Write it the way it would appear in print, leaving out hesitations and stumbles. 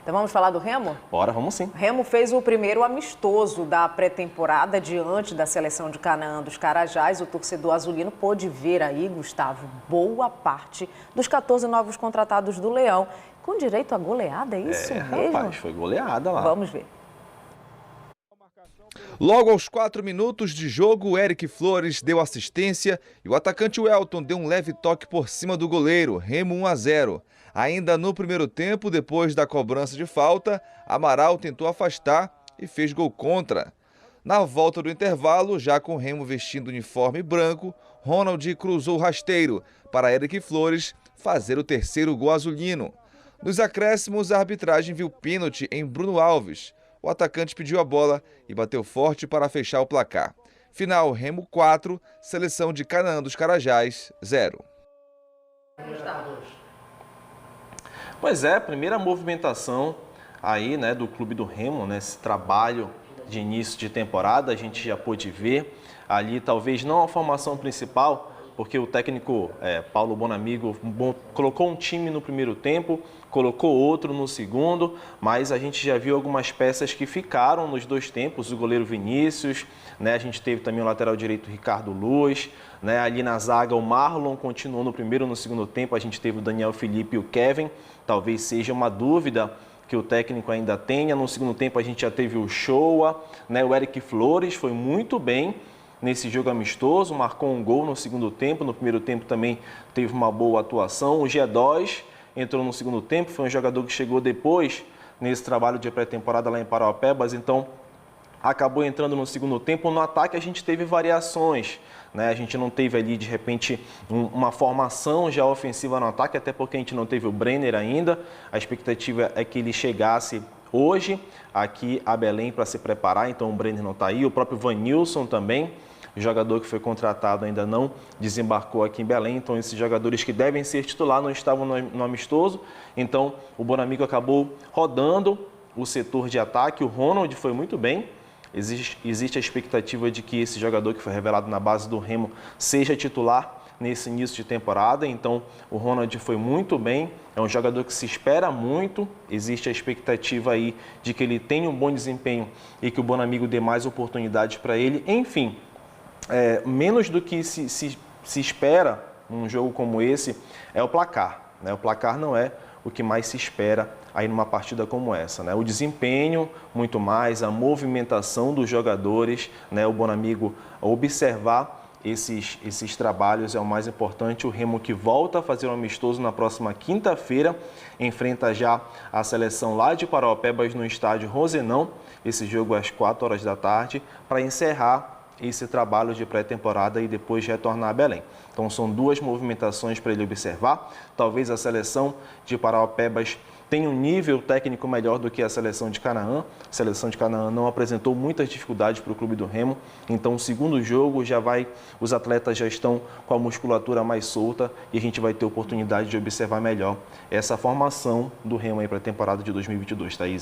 Então vamos falar do Remo? Bora, vamos sim. O Remo fez o primeiro amistoso da pré-temporada diante da seleção de Canaã dos Carajás. O torcedor azulino pôde ver aí, Gustavo, boa parte dos 14 novos contratados do Leão. Com direito a goleada, é isso mesmo? Rapaz, foi goleada lá. Vamos ver. Logo aos 4 minutos de jogo, o Eric Flores deu assistência e o atacante Welton deu um leve toque por cima do goleiro, Remo 1-0. Ainda no primeiro tempo, depois da cobrança de falta, Amaral tentou afastar e fez gol contra. Na volta do intervalo, já com o Remo vestindo uniforme branco, Ronald cruzou o rasteiro para Eric Flores fazer o terceiro gol azulino. Nos acréscimos, a arbitragem viu pênalti em Bruno Alves. O atacante pediu a bola e bateu forte para fechar o placar. Final, Remo 4, seleção de Canaã dos Carajás 0. Pois é, primeira movimentação aí, né, do clube do Remo, né, esse trabalho de início de temporada, a gente já pôde ver ali, talvez não a formação principal, porque o técnico Paulo Bonamigo colocou um time no primeiro tempo, colocou outro no segundo, mas a gente já viu algumas peças que ficaram nos dois tempos, o goleiro Vinícius, né, a gente teve também o lateral direito Ricardo Luz, né, ali na zaga o Marlon continuou no primeiro e no segundo tempo, a gente teve o Daniel Felipe e o Kevin, talvez seja uma dúvida que o técnico ainda tenha. No segundo tempo a gente já teve o Shoa, né, o Eric Flores foi muito bem nesse jogo amistoso, marcou um gol no segundo tempo, no primeiro tempo também teve uma boa atuação. O G2 entrou no segundo tempo, foi um jogador que chegou depois nesse trabalho de pré-temporada lá em Parauapebas, então acabou entrando no segundo tempo. No ataque a gente teve variações, né? A gente não teve ali de repente uma formação já ofensiva no ataque, até porque a gente não teve o Brenner ainda. A expectativa é que ele chegasse hoje aqui a Belém para se preparar, então o Brenner não está aí, o próprio Vanilson também, o jogador que foi contratado ainda não desembarcou aqui em Belém, então esses jogadores que devem ser titular não estavam no amistoso, então o Bonamigo acabou rodando o setor de ataque, o Ronald foi muito bem, existe a expectativa de que esse jogador que foi revelado na base do Remo seja titular nesse início de temporada, então o Ronald foi muito bem, é um jogador que se espera muito, existe a expectativa aí de que ele tenha um bom desempenho e que o Bonamigo dê mais oportunidades para ele, enfim, menos do que se espera num jogo como esse é o placar, né? O placar não é o que mais se espera aí numa partida como essa, né? O desempenho, muito mais, a movimentação dos jogadores, né? O Bonamigo observar esses trabalhos é o mais importante. O Remo que volta a fazer um amistoso na próxima quinta-feira, enfrenta já a seleção lá de Parauapebas no estádio Rosenão, esse jogo às 4 horas da tarde, para encerrar esse trabalho de pré-temporada e depois retornar a Belém. Então são duas movimentações para ele observar. Talvez a seleção de Parauapebas tenha um nível técnico melhor do que a seleção de Canaã. A seleção de Canaã não apresentou muitas dificuldades para o clube do Remo. Então o segundo jogo os atletas já estão com a musculatura mais solta e a gente vai ter oportunidade de observar melhor essa formação do Remo aí para a temporada de 2022, Thaís.